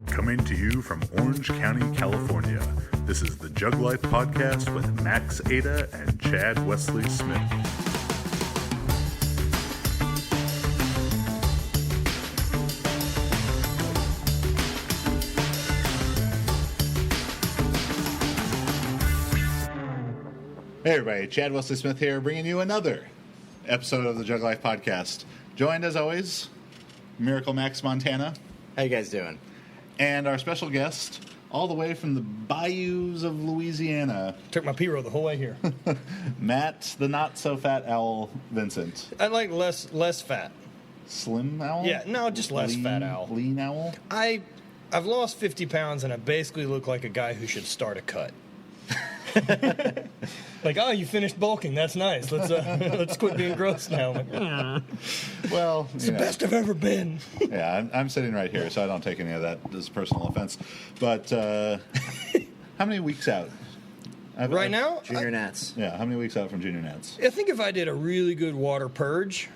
Coming to you from Orange County, California, this is the Jug Life Podcast with Max Ada and Chad Wesley Smith. Hey everybody, Chad Wesley Smith here, bringing you another episode of the Jug Life Podcast. Joined as always, Miracle Max Montana. How you guys doing? And our special guest, all the way from the bayous of Louisiana. Took my P-roll the whole way here. Matt, the not-so-fat owl, Vincent. I like less fat. Slim owl? Yeah, no, just less fat owl. Lean owl? I've lost 50 pounds, and I basically look like a guy who should start a cut. Like, oh, you finished bulking. That's nice. Let's quit being gross now. Like, well, it's the best I've ever been. Yeah, I'm sitting right here, so I don't take any of that as personal offense. But how many weeks out? Right now? Junior Nats. Yeah, how many weeks out from Junior Nats? I think if I did a really good water purge,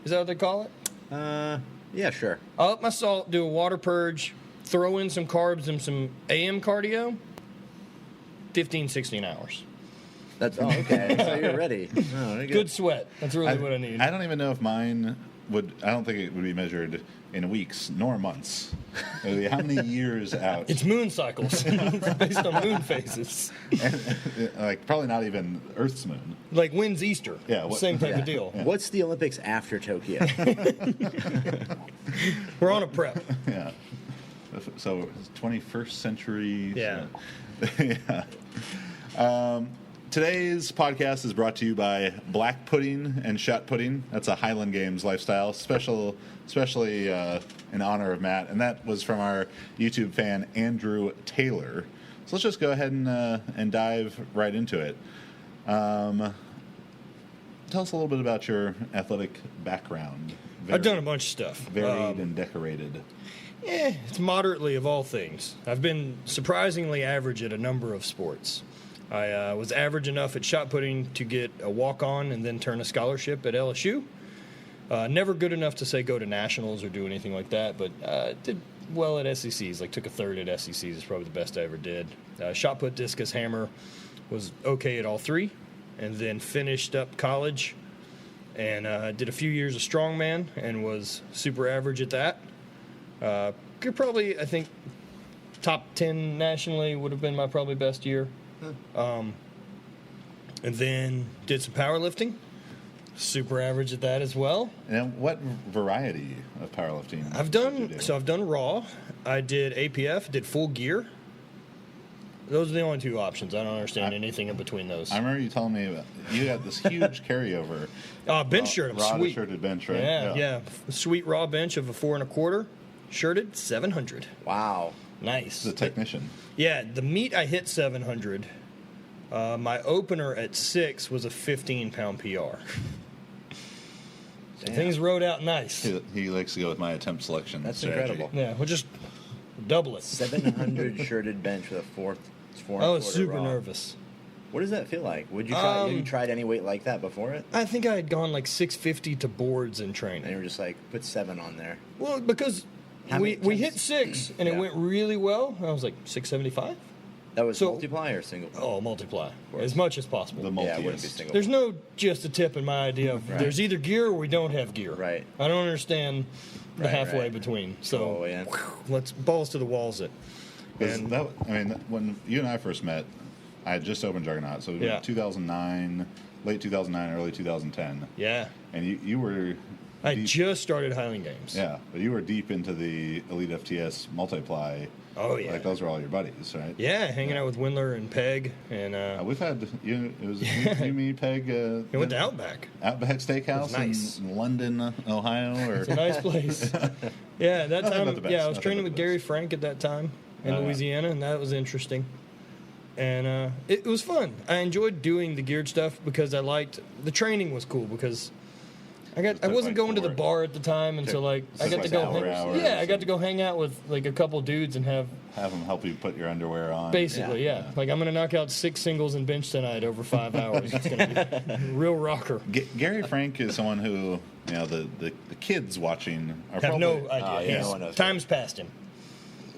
is that what they call it? Yeah, sure. I'll up my salt, do a water purge, throw in some carbs and some AM cardio, 15, 16 hours. That's okay. So you're ready. Oh, good sweat. That's really what I need. I don't even know if mine would. I don't think it would be measured in weeks nor months. It would be how many years out? It's moon cycles. It's based on moon phases. Like probably not even Earth's moon. Like when's Easter? Yeah, same type of deal. Yeah. What's the Olympics after Tokyo? We're on a prep. Yeah. So 21st century. Yeah. Yeah. Today's podcast is brought to you by Black Pudding and Shot Pudding. That's a Highland Games lifestyle, especially in honor of Matt. And that was from our YouTube fan, Andrew Taylor. So let's just go ahead and dive right into it. Tell us a little bit about your athletic background. I've done a bunch of stuff. Varied and decorated. Yeah, it's moderately of all things. I've been surprisingly average at a number of sports. I was average enough at shot putting to get a walk-on and then turn a scholarship at LSU. Never good enough to say go to nationals or do anything like that, but did well at SECs. Like took a third at SECs is probably the best I ever did. Shot put, discus, hammer was okay at all three, and then finished up college and did a few years of strongman and was super average at that. Could probably, I think, top 10 nationally would have been my probably best year. And then did some powerlifting, super average at that as well. And what variety of powerlifting? I've done raw. I did APF, did full gear. Those are the only two options. I don't understand anything in between those. I remember you telling me about, you had this huge carryover. Bench shirt, I'm raw sweet. shirted bench, right? Yeah. Sweet raw bench of a 4 1/4, shirted 700. Wow. Nice. The technician. Yeah, the meet I hit 700. My opener at 6 was a 15-pound PR. So things rode out nice. He likes to go with my attempt selection. That's strategy. incredible. Yeah, we'll just double it. 700 shirted bench with a 4 I was 1/4 super raw. nervous. What does that feel like? Would you try? Have you tried any weight like that before it? I think I had gone like 650 to boards in And training. you were just like, put 7 on there. Well, because How many we hit times? 6 and it Yeah. went really well. I was like 675. That was So- multiply or single? Oh, multiply as much as possible. The yeah, it wouldn't be multi-ist. single. There's no just a tip in my idea of Right. there's either gear or we don't have gear. Right. I don't understand the Right, halfway right. between. So Oh, yeah. let's balls to the walls it. 'Cause And when you and I first met, I had just opened Juggernaut. So it was Yeah. 2009, late 2009, early 2010. yeah, And you were I deep, just started Highland Games. yeah, but you were deep into the Elite FTS multiply. Oh yeah. Like those were all your buddies, right? Yeah, hanging out with Windler and Peg, and We've had you. It was you, me, Peg. we went to Outback. Outback Steakhouse nice. in London, Ohio. Or It's a nice place. Yeah, that Nothing time. but the best, Yeah, I was nothing training but with the Gary best. Frank at that time in Oh, yeah. Louisiana, and that was interesting. And it was fun. I enjoyed doing the geared stuff because I liked the training was cool because I took wasn't like going to the 4 bar at the time, and so like I took got like to go. hours. Yeah, I got to go hang out with like a couple dudes and have them help you put your underwear on. basically, yeah. Like I'm gonna knock out 6 singles and bench tonight over 5 hours. It's gonna be a real rocker. Gary Frank is someone who, the kids watching are Have probably, no idea. yeah, no one knows Time's past him.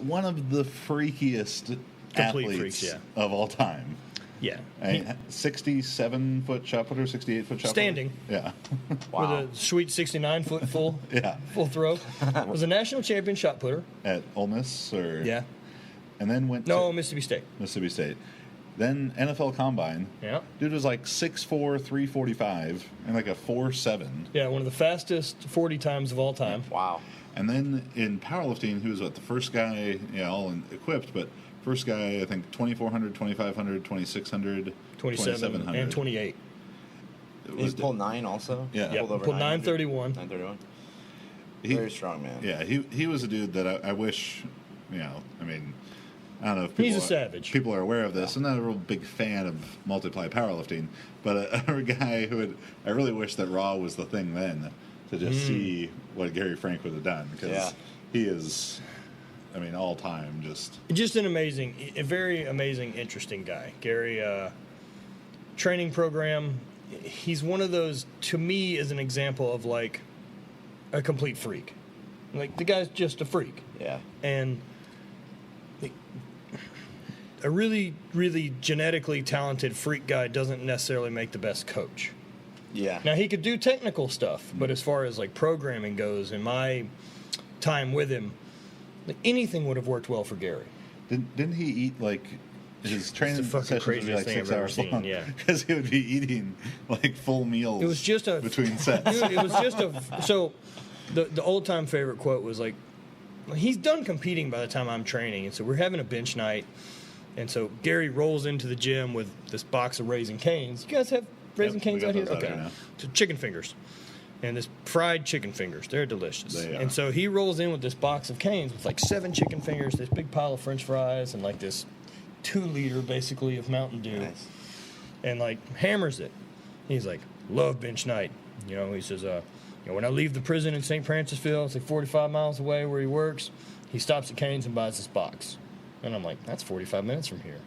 one of the freakiest Complete athletes freaks, yeah. of all time. Yeah. 67-foot shot putter, 68-foot shot Standing. putter. Yeah. Wow. With a sweet 69-foot full Yeah. full throw. Was a national champion shot putter. At Ole Miss or Yeah. and then went No, to Mississippi State. Mississippi State. Then NFL Combine. Yeah. Dude was like 6'4", 345, and like a 4'7". Yeah, one of the fastest 40 times of all time. Wow. And then in powerlifting, he was the first guy, all equipped, but first guy, I think 2,400, 2,500, 2,600, 27 and 28. He's pulled 9 also? Yeah. Yeah, Pulled over pulled 900? 931. 931. He- Very strong, man. Yeah, he was a dude that I wish, I mean, I don't know if people He's a savage. People are aware of this. I'm not a real big fan of multiply powerlifting, but a guy I really wish that Raw was the thing then to just see what Gary Frank would have done, because he is, all time Just a very amazing, interesting guy. Gary, training program, he's one of those, to me, is an example of like a complete freak. Like the guy's just a freak. Yeah. And a really, really genetically talented freak guy doesn't necessarily make the best coach. Yeah. Now, he could do technical stuff, but as far as like programming goes, in my time with him, anything would have worked well for Gary. Didn't he eat his training fucking sessions would be craziest like thing 6 I've ever hours seen, long? yeah. Because he would be eating full meals. It was just a between sets. Dude, it was just so the old time favorite quote was like, he's done competing by the time I'm training, and so we're having a bench night, and so Gary rolls into the gym with this box of Raisin Canes. You guys have Raisin Canes we got out here? those out Okay, here now. so chicken fingers. And this fried chicken fingers. They're delicious. They are. And so he rolls in with this box of canes with like 7 chicken fingers, this big pile of French fries, and like this 2-liter basically of Mountain Dew. Nice. And like hammers it. He's like, love bench night. He says, when I leave the prison in St. Francisville, it's like 45 miles away where he works, he stops at Cane's and buys this box. And I'm like, that's 45 minutes from here.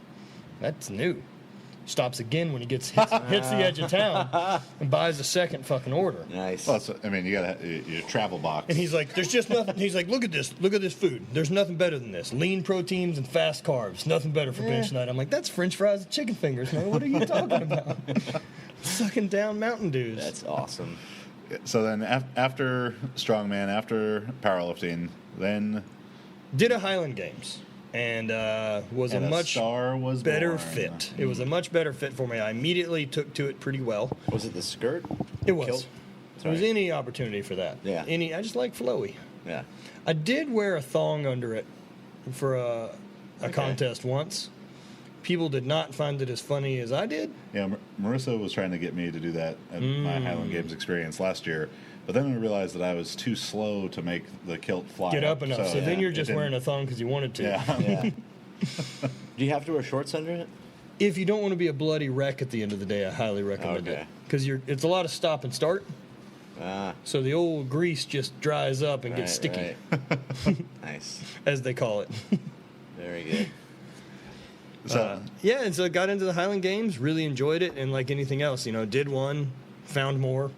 That's new. Stops again when he hits the edge of town and buys a second fucking order. Nice. Well, you got your travel box. And he's like, there's just nothing. He's like, look at this food. There's nothing better than this. Lean proteins and fast carbs. Nothing better for bench night. I'm like, that's French fries and chicken fingers, man. What are you talking about? Sucking down Mountain Dews. That's awesome. So then after strongman, after powerlifting, then Did a Highland Games. And was a much star was better born. fit. It was a much better fit for me. I immediately took to it pretty well. Was it the skirt? It was. Kilt? There was any opportunity for that. Yeah. I just like flowy. Yeah. I did wear a thong under it for a contest once. People did not find it as funny as I did. Yeah, Marissa was trying to get me to do that at my Highland Games experience last year, but then I realized that I was too slow to make the kilt fly. Get up enough. So then you're it just didn't- wearing a thong because you wanted to. Yeah. Yeah. Do you have to wear shorts under it? If you don't want to be a bloody wreck at the end of the day, I highly recommend it. Okay. Because it's a lot of stop and start. Ah. So the old grease just dries up and gets sticky, Right. Nice. as they call it. Very good. So Yeah, and so I got into the Highland Games, really enjoyed it, and like anything else, did one, found more,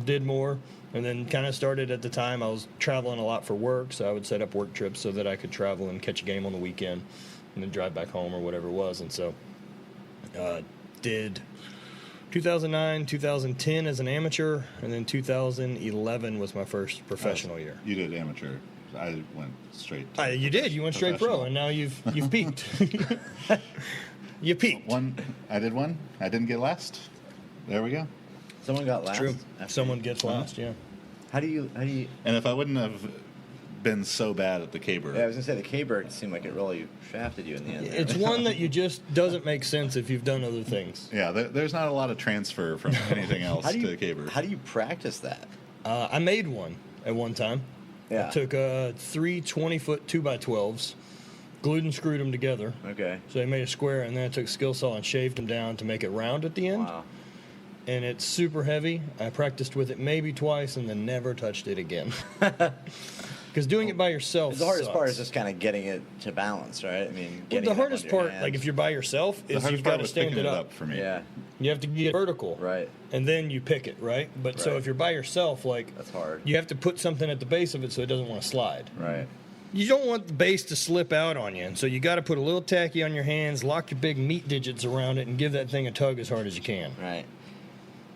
did more, and then kind of started at the time. I was traveling a lot for work, so I would set up work trips so that I could travel and catch a game on the weekend and then drive back home or whatever it was. And so did 2009, 2010 as an amateur, and then 2011 was my first professional year. you did amateur. I went straight. You did. You went straight pro, and now you've peaked. You peaked. I did one. I didn't get last. There we go. Someone got last. True. after Someone you- gets last. Yeah. How do you? And if I wouldn't have been so bad at the caber, Yeah, I was gonna say the K-bird seemed like it really shafted you in the end. there. It's one that you just doesn't make sense if you've done other things. there's not a lot of transfer from anything else How do to you? the caber. How do you practice that? I made one at one time. Yeah. I took 3 20-foot 2x12s, glued and screwed them together. Okay. So they made a square, and then I took a skill saw and shaved them down to make it round at the end. Wow. And it's super heavy. I practiced with it maybe twice and then never touched it again. Because doing it by yourself The hardest part sucks. is just kind of getting it to balance, right? I mean, Well, getting the it up hardest onto your part, hands. like if you're by yourself, The is hardest you've part got to was stand picking it up. for me. Yeah, You have to get vertical. right. And then you pick it, right? But so Right. if you're by yourself, like That's hard. you have to put something at the base of it so it doesn't want to slide. Right. you don't want the base to slip out on you, and so you got to put a little tacky on your hands, lock your big meat digits around it, and give that thing a tug as hard as you can. Right.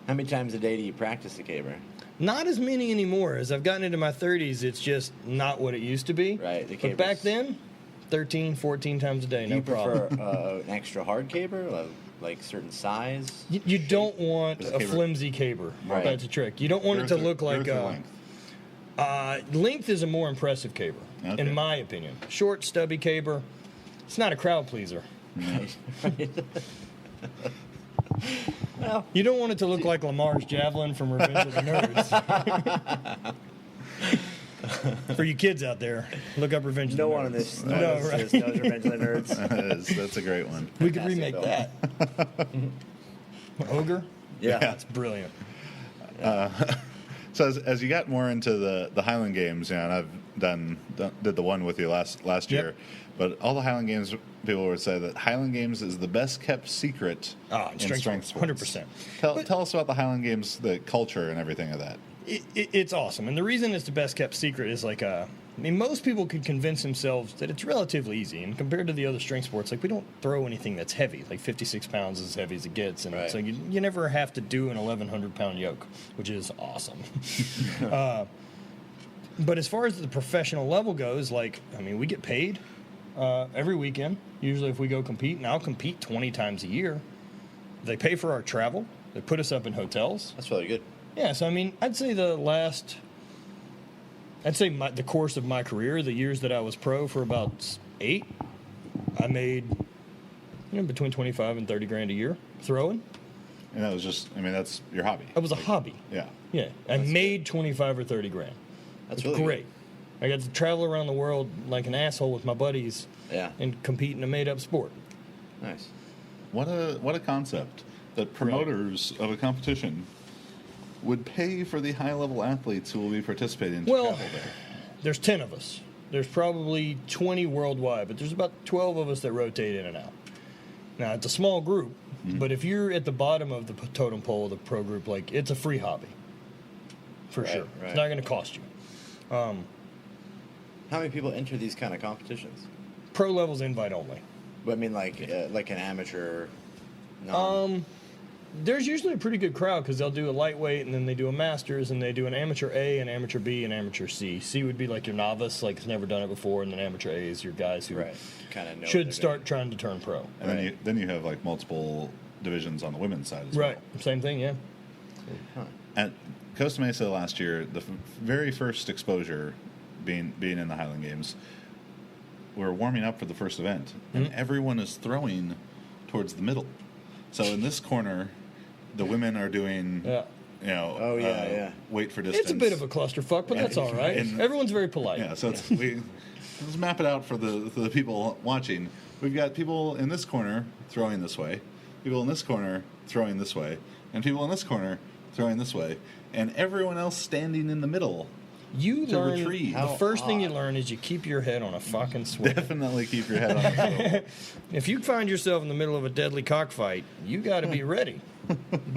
How many times a day do you practice the caber? Not as many anymore. As I've gotten into my 30s, it's just not what it used to be. Right. But back then, 13, 14 times a day, no problem. Do you prefer an extra hard caber, like certain size? You don't want a flimsy caber. Right. That's a trick. You don't want it to look like... length? Length is a more impressive caber, in my opinion. Short, stubby caber, it's not a crowd pleaser. Well, You don't want it to look like Lamar's javelin from Revenge of the Nerds. For you kids out there, look up Revenge of the Nerds. no one in this No, knows right. Revenge of the Nerds. That's a great one. We could Fantastic remake film. that. Ogre? Yeah. That's brilliant. So as you got more into the Highland Games, and I've did the one with you last year, but all the Highland Games people would say that Highland Games is the best kept secret in strength sports. 100%. Tell us about the Highland Games, the culture and everything of that. It's awesome, and the reason it's the best kept secret is most people could convince themselves that it's relatively easy, and compared to the other strength sports, we don't throw anything that's heavy. 56 pounds is as heavy as it gets, and right. so you never have to do an 1,100-pound yoke, which is awesome. But as far as the professional level goes, we get paid every weekend, usually if we go compete, and I'll compete 20 times a year. They pay for our travel. They put us up in hotels. That's really good. Yeah, so I'd say the course of my career, the years that I was pro for about 8, I made between 25 and 30 grand a year throwing. And that was just, that's your hobby. It was a hobby. Yeah. Yeah, I made 25 or 30 grand. That's It's really great. I got to travel around the world like an asshole with my buddies. Yeah. And compete in a made-up sport. Nice. What a concept that promoters of a competition would pay for the high-level athletes who will be participating to travel there. There's 10 of us. There's probably 20 worldwide, but there's about 12 of us that rotate in and out. Now, it's a small group, but if you're at the bottom of the totem pole of the pro group, it's a free hobby. For Right, sure. right. It's not going to cost you. How many people enter these kind of competitions? Pro level's invite only. But like an amateur. There's usually a pretty good crowd because they'll do a lightweight and then they do a masters and they do an amateur A, an amateur B, and amateur C. C would be your novice, has never done it before, and then amateur A is your guys who kind of should start trying to turn pro. And then you have multiple divisions on the women's side as well. Right. Same thing, yeah. At Costa Mesa last year, the very first exposure being in the Highland Games, we were warming up for the first event, and everyone is throwing towards the middle. So in this corner, the women are doing, weight for distance. It's a bit of a clusterfuck, but that's all right. Everyone's very polite. Yeah, so let's map it out for the people watching. We've got people in this corner throwing this way, people in this corner throwing this way, and people in this corner throwing this way, and everyone else standing in the middle. You to learn retrieve. the first thing you learn is you keep your head on a fucking swivel. Definitely keep your head on a swivel. If you find yourself in the middle of a deadly cockfight, you got to be ready.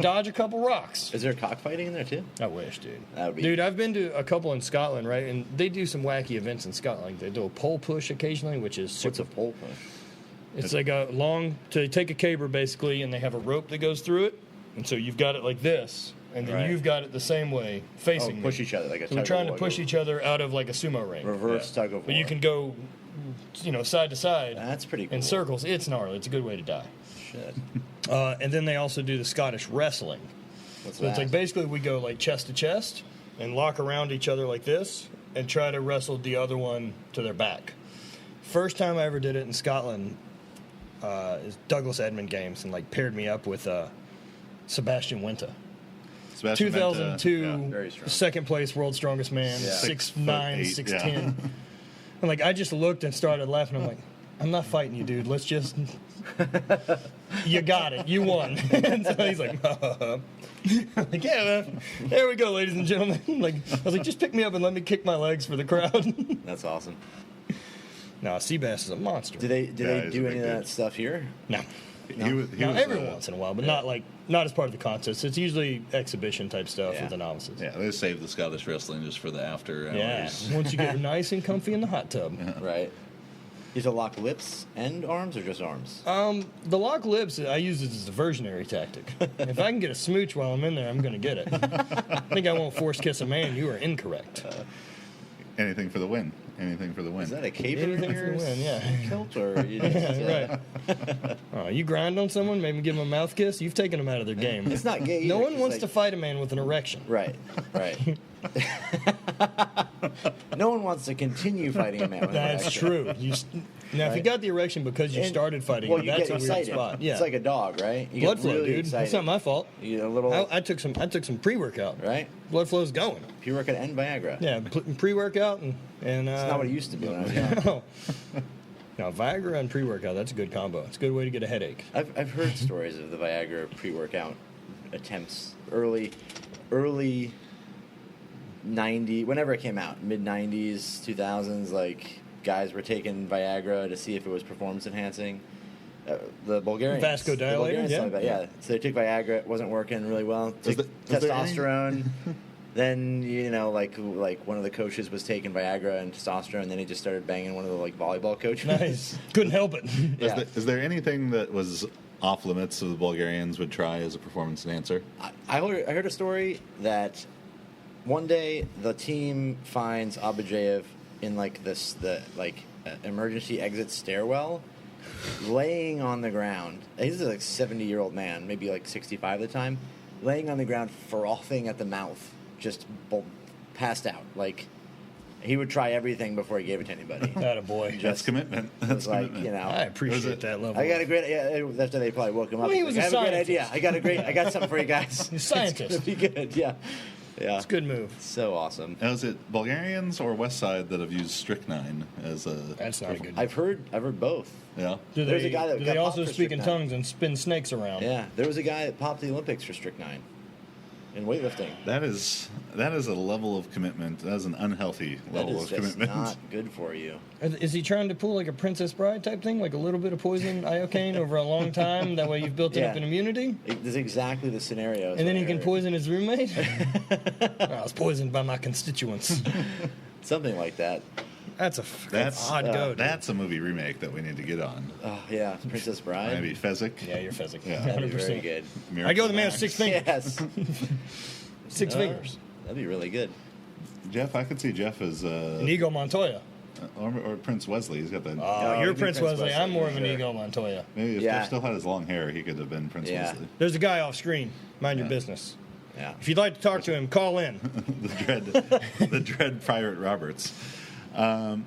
Dodge a couple rocks. Is there cockfighting in there too? I wish, dude. That would be... Dude, I've been to a couple in Scotland, right? And they do some wacky events in Scotland. They do a pole push occasionally, which is super. What's a pole push? It's to take a caber basically, and they have a rope that goes through it, and so you've got it like this. And then you've got it the same way, facing push each other like a so we're trying to push each other out of a sumo ring. Reverse tug of war. But you can go, side to side. That's pretty cool. In circles. It's gnarly. It's a good way to die. Shit. And then they also do the Scottish wrestling. What's So that? it's basically we go chest to chest and lock around each other like this and try to wrestle the other one to their back. First time I ever did it in Scotland is Douglas Edmund Games and paired me up with Sebastian Winter. 2002, very strong. second place world's strongest man, 6'9", 6'10". And I just looked and started laughing. I'm like, I'm not fighting you, dude. Let's just, you got it, you won. And so he's like, I'm like, yeah, man. There we go, ladies and gentlemen. I was like, just pick me up and let me kick my legs for the crowd. That's awesome. No, Seabass is a monster. Do they do any of that stuff here? No. Every once in a while, but not as part of the contest. It's usually exhibition type stuff with the novices. Yeah, they saved the Scottish wrestling just for the after hours. Yeah, once you get nice and comfy in the hot tub. Right. You to lock lips and arms, or just arms? The lock lips, I use it as a diversionary tactic. If I can get a smooch while I'm in there, I'm going to get it. I think I won't force kiss a man. You are incorrect. Anything for the win. Anything for the win. Is that a cape Anything for the win, yeah. kilt, or you just, Right. You grind on someone, maybe give them a mouth kiss, you've taken them out of their game. It's not gay. No either, one wants like, to fight a man with an erection. Right. No one wants to continue fighting a man with an That's erection. true. Now, if you got the erection because you started fighting, well, you that's get a weird excited. spot. Yeah. It's like a dog, right? You Blood get flow, really dude. excited. It's not my fault. You get a little I took some pre-workout. right. Blood flow's going. Pre-workout and Viagra. Yeah, pre-workout and It's not what it used to be when I was young. No. Now, Viagra and pre-workout, that's a good combo. It's a good way to get a headache. I've heard stories of the Viagra pre-workout attempts early 90, whenever it came out, mid 90s, 2000s, like guys were taking Viagra to see if it was performance enhancing. The Bulgarians. Vasodilator, yeah. So they took Viagra, it wasn't working really well. Took Was there testosterone. Then like one of the coaches was taking Viagra and testosterone, and then he just started banging one of the like volleyball coaches. Nice. Couldn't help it. Yeah. Is there anything that was off limits so the Bulgarians would try as a performance enhancer? I heard a story that one day the team finds Abajev in like the emergency exit stairwell, laying on the ground. He's like a 70-year-old man, maybe like 65 at the time, laying on the ground, frothing at the mouth, just passed out. Like he would try everything before he gave it to anybody. Attaboy. That's commitment. That's like, commitment. you know, I appreciate that level. I got a great. Yeah, that's why they probably woke him up. Well, he was like, a I have a great scientist. idea. I got something for you guys. He's a scientist. It's gonna be good. Yeah. It's a good move. So awesome. Now, is it Bulgarians or West Side that have used strychnine as a? That's not a good. I've heard both. Yeah. There's a guy that do got they also popped for speak in strychnine. tongues and spin snakes around? Yeah, there was a guy that popped the Olympics for strychnine in weightlifting. That is a level of commitment. That is an unhealthy level That is of just commitment. not good for you. Is he trying to pull like a Princess Bride type thing, like a little bit of poison iocane over a long time? That way you've built up an immunity? That's exactly the scenario. And then he can poison his roommate? I was poisoned by my constituents. Something like that. That's odd go. Dude. That's a movie remake that we need to get on. Oh, yeah. Princess Bride. Maybe Fezzik. Yeah, you're Fezzik. Yeah. That'd be 100%. very good. I go the man with 6 fingers. Yes. 6 fingers. That'd be really good. Jeff, I could see Jeff as Inigo Montoya. or Prince Wesley. He's got the. You're you'd be Prince Wesley. I'm more of an sure. Inigo Montoya. Maybe if Yeah. Jeff still had his long hair, he could have been Prince Yeah. Wesley. There's a guy off screen. Mind your business. Yeah. If you'd like to talk to him, call in. the dread Pirate Roberts. So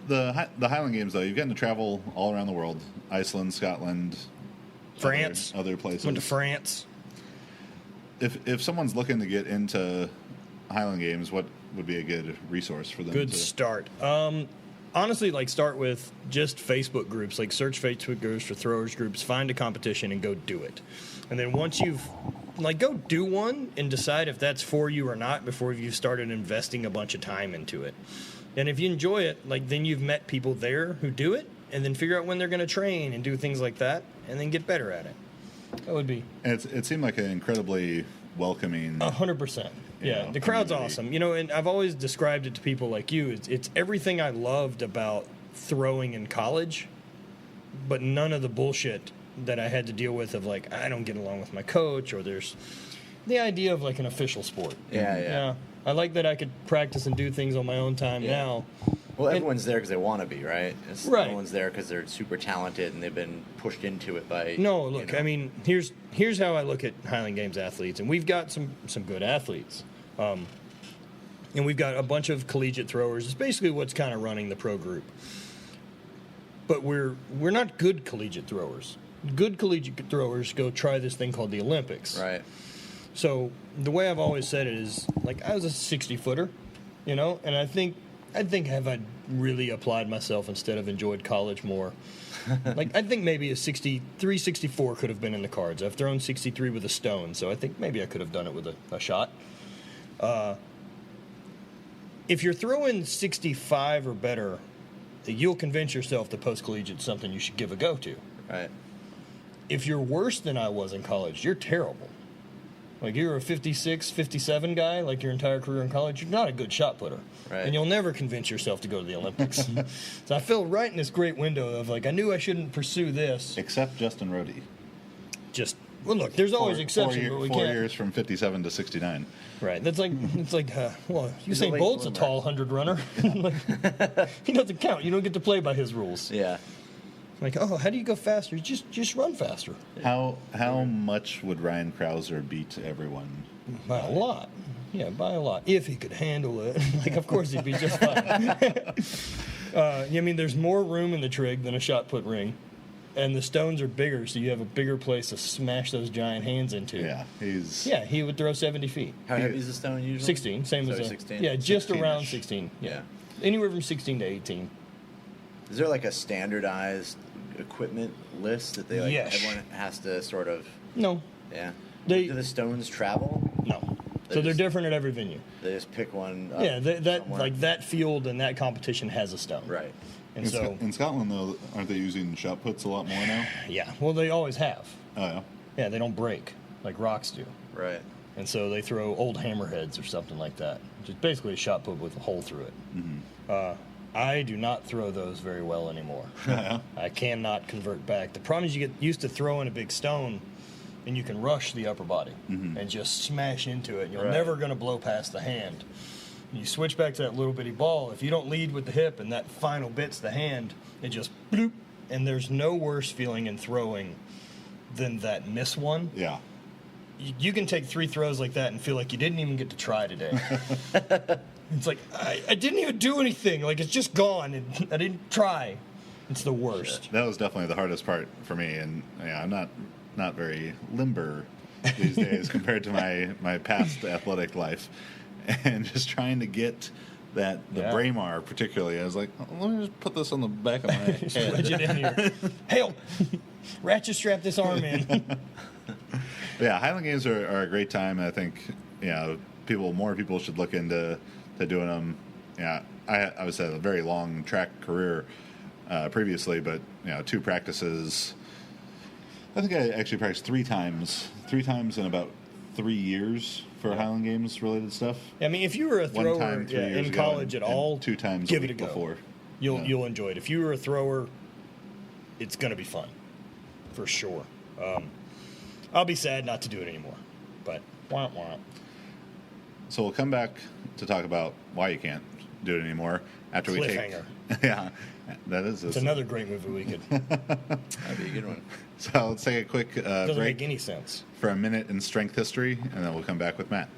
the Highland Games, though, you've gotten to travel all around the world: Iceland, Scotland, France. other places. Went to France. If someone's looking to get into Highland Games, what would be a good resource for them? Good start. Honestly, start with just Facebook groups. Search Facebook groups for throwers groups, find a competition, and go do it. And then once you've, go do one and decide if that's for you or not before you've started investing a bunch of time into it. And if you enjoy it, then you've met people there who do it, and then figure out when they're going to train and do things like that, and then get better at it. That would be. And it seemed like an incredibly welcoming. 100%. Yeah, the crowd's awesome. And I've always described it to people like you. It's everything I loved about throwing in college, but none of the bullshit that I had to deal with of I don't get along with my coach, or there's the idea of an official sport. Yeah. I like that I could practice and do things on my own time now. Well, everyone's there because they want to be, right? Right. Everyone's there because they're super talented and they've been pushed into it by. No, look, I mean, here's how I look at Highland Games athletes, and we've got some good athletes. And we've got a bunch of collegiate throwers. It's basically what's kind of running the pro group. But we're not good collegiate throwers. Good collegiate throwers go try this thing called the Olympics. Right. So the way I've always said it is, I was a 60-footer, and I think have I really applied myself instead of enjoyed college more. I think maybe a 63, 64 could have been in the cards. I've thrown 63 with a stone, so I think maybe I could have done it with a shot. If you're throwing 65 or better, you'll convince yourself that post-collegiate is something you should give a go to. Right. If you're worse than I was in college, you're terrible. Like, you're a 56, 57 guy, like your entire career in college, you're not a good shot putter. Right. And you'll never convince yourself to go to the Olympics. So I fell right in this great window of, like, I knew I shouldn't pursue this. Except Justin Rhodey. Well, look, there's always exceptions, but we 4 can't. years from 57 to 69. Right. That's like, well, He's a Usain late Bolt's a bloomer. tall 100 runner. Like, he doesn't count. You don't get to play by his rules. Yeah. Like, oh, how do you go faster? Just run faster. How much would Ryan Krauser beat everyone? By a lot. Yeah, by a lot. If he could handle it. Like, of course he'd be just fine. I mean, there's more room in the trig than a shot put ring. And the stones are bigger, so you have a bigger place to smash those giant hands into. Yeah, he would throw 70 feet. How heavy is the stone usually? 16, same as 16? Yeah, just 16-ish. around 16. Yeah. Anywhere from 16 to 18. Is there like a standardized equipment list that they like? Yes. Everyone has to sort of. No. Yeah. They- Do the stones travel? No. They So they're just- different at every venue. They just pick one. Up Yeah, that somewhere? like that field and that competition has a stone. Right. And in, so, in Scotland, though, aren't they using shot puts a lot more now? yeah, well, they always have. Oh, yeah. Yeah, they don't break like rocks do. Right. And so they throw old hammerheads or something like that, which is basically a shot put with a hole through it. Mm-hmm. I do not throw those very well anymore. Yeah. I cannot convert back. The problem is you get used to throwing a big stone, and you can rush the upper body and just smash into it. You're Right. never going to blow past the hand. You switch back to that little bitty ball. If you don't lead with the hip and that final bit's the hand, it just bloop. And there's no worse feeling in throwing than that miss one. Yeah. You can take 3 throws like that and feel like you didn't even get to try today. It's like, I didn't even do anything. Like, it's just gone. And I didn't try. It's the worst. That was definitely the hardest part for me. And yeah, I'm not very limber these days compared to my past athletic life. And just trying to get the Braemar particularly, I was like, oh, let me just put this on the back of my Just head. wedge it in here. Help! Ratchet strap this arm in. Yeah, Highland Games are a great time. I think more people should look into doing them. Yeah, I was at a very long track career previously, but 2 practices. I think I actually practiced 3 times in about 3 years for Highland Games related stuff. I mean, if you were a One thrower time 3 years in ago college and- at all, and 2 times give a it a week go. before. You'll enjoy it. If you were a thrower, it's going to be fun, for sure. I'll be sad not to do it anymore, but wah, wah. So we'll come back to talk about why you can't do it anymore after we take. Cliffhanger. Yeah, that is. It's another great movie we could. That'd be a good one. So let's take a quick Doesn't break make any sense. for a minute in strength history, and then we'll come back with Matt.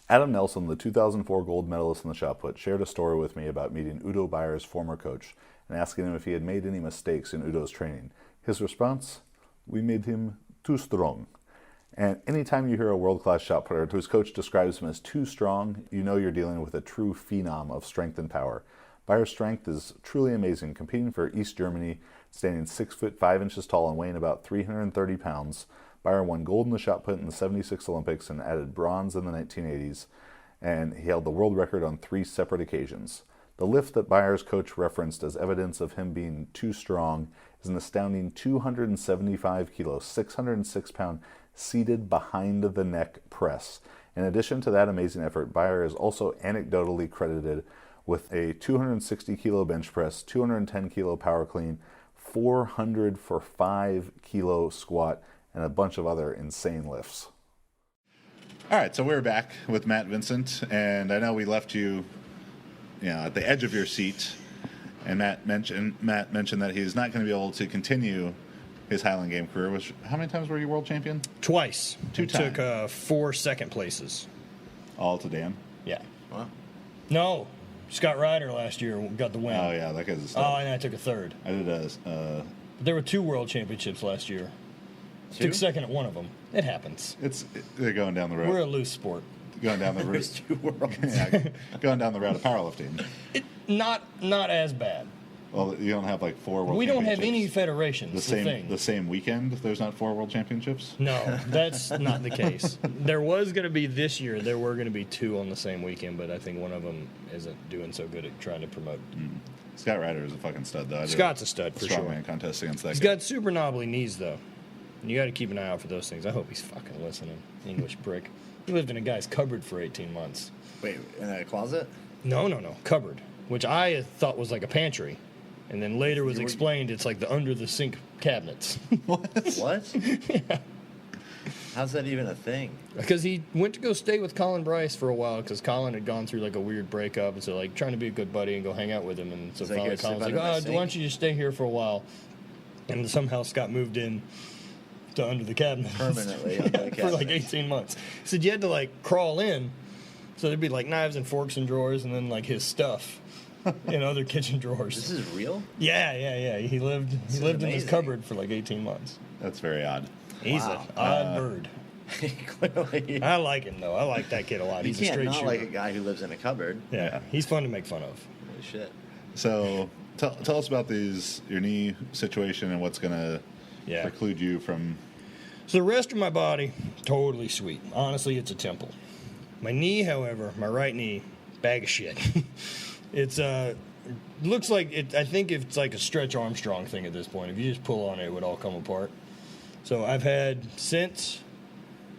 Adam Nelson, the 2004 gold medalist in the shot put, shared a story with me about meeting Udo Bayer's former coach and asking him if he had made any mistakes in Udo's training. His response: "We made him too strong." And anytime you hear a world-class shot putter whose coach describes him as too strong, you know you're dealing with a true phenom of strength and power. Bayer's strength is truly amazing. Competing for East Germany, standing 6 foot 5 inches tall and weighing about 330 pounds, Bayer won gold in the shot put in the '76 Olympics and added bronze in the 1980s, and he held the world record on 3 separate occasions. The lift that Bayer's coach referenced as evidence of him being too strong is an astounding 275 kilo, 606 pound seated behind the neck press. In addition to that amazing effort, Bayer is also anecdotally credited with a 260 kilo bench press, 210 kilo power clean, 400 for 5 kilo squat, and a bunch of other insane lifts. All right, so we're back with Matt Vincent, and I know we left you, at the edge of your seat, and Matt mentioned that he's not going to be able to continue his Highland Game career. Which, how many times were you world champion? Twice. 2 times. Took 4 second places. All to Dan. Yeah. Wow. No. Scott Ryder last year got the win. Oh yeah, that guy's a Oh, star. and I took a 3rd. I did But there were 2 world championships last year. 2? Took 2nd at one of them. It happens. they're going down the road. We're a loose sport. Going down the There's route. 2 worlds. Yeah, going down the route of powerlifting. Not as bad. Well, you don't have like 4 world We don't have any championships federations. the same weekend. There's not 4 world championships. No, that's not the case. There was going to be this year. There were going to be 2 on the same weekend, but I think one of them isn't doing so good at trying to promote. Scott Ryder is a fucking stud, though. Scott's a stud for sure. Strongman contest against that He's guy. got super knobbly knees though. And you got to keep an eye out for those things. I hope he's fucking listening. English prick. He lived in a guy's cupboard for 18 months. Wait, in a closet? No, cupboard, which I thought was like a pantry. And then later was explained it's like the under the sink cabinets. What? Yeah. How's that even a thing? Because he went to go stay with Colin Bryce for a while because Colin had gone through like a weird breakup. And so like trying to be a good buddy and go hang out with him. And so He's like, finally "Here, Colin's sit like, by the why sink." don't you just stay here for a while? And somehow Scott moved in to under the cabinet. Permanently under the For like cabinet. 18 months. He said you had to like crawl in. So there'd be like knives and forks and drawers and then like his stuff in other kitchen drawers. This is real? Yeah. He lived in his amazing. cupboard for like 18 months. That's very odd. He's Wow. an odd bird. Clearly. I like him though. I like that kid a lot. You He's a can't straight not shooter. like a guy who lives in a cupboard. Yeah, he's fun to make fun of. Holy shit. So tell us about your knee situation and what's going to Yeah. preclude you from. So the rest of my body, totally sweet. Honestly, it's a temple. My knee, however, my right knee, bag of shit. It's looks like it. I think it's like a Stretch Armstrong thing at this point. If you just pull on it, it would all come apart. So I've had since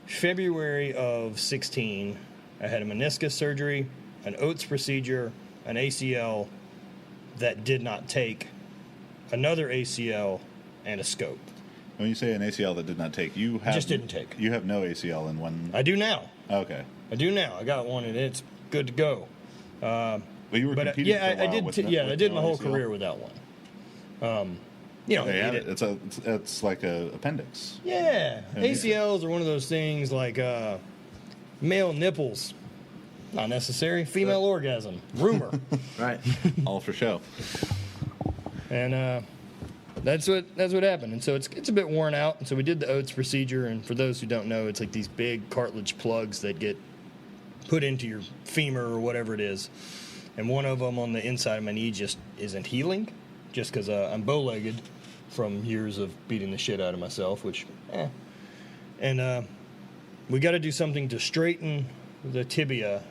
February of 16, I had a meniscus surgery, an Oates procedure, an ACL that did not take, another ACL, and a scope. When you say an ACL that did not take, you have Just didn't take. You have no ACL in one. I do now. Okay, I do now. I got one, and it's good to go. but you were But competing. yeah, for a I while did. with I did no my whole ACL? career without one. Yeah, it's like a appendix. Yeah, Yeah. ACLs are one of those things like male nipples, not necessary. Female orgasm, rumor, Right. All for show. and that's what happened. And so it's a bit worn out. And so we did the Oates procedure. And for those who don't know, it's like these big cartilage plugs that get put into your femur or whatever it is. And one of them on the inside of my knee just isn't healing, just because I'm bow-legged from years of beating the shit out of myself, which, And we got to do something to straighten the tibia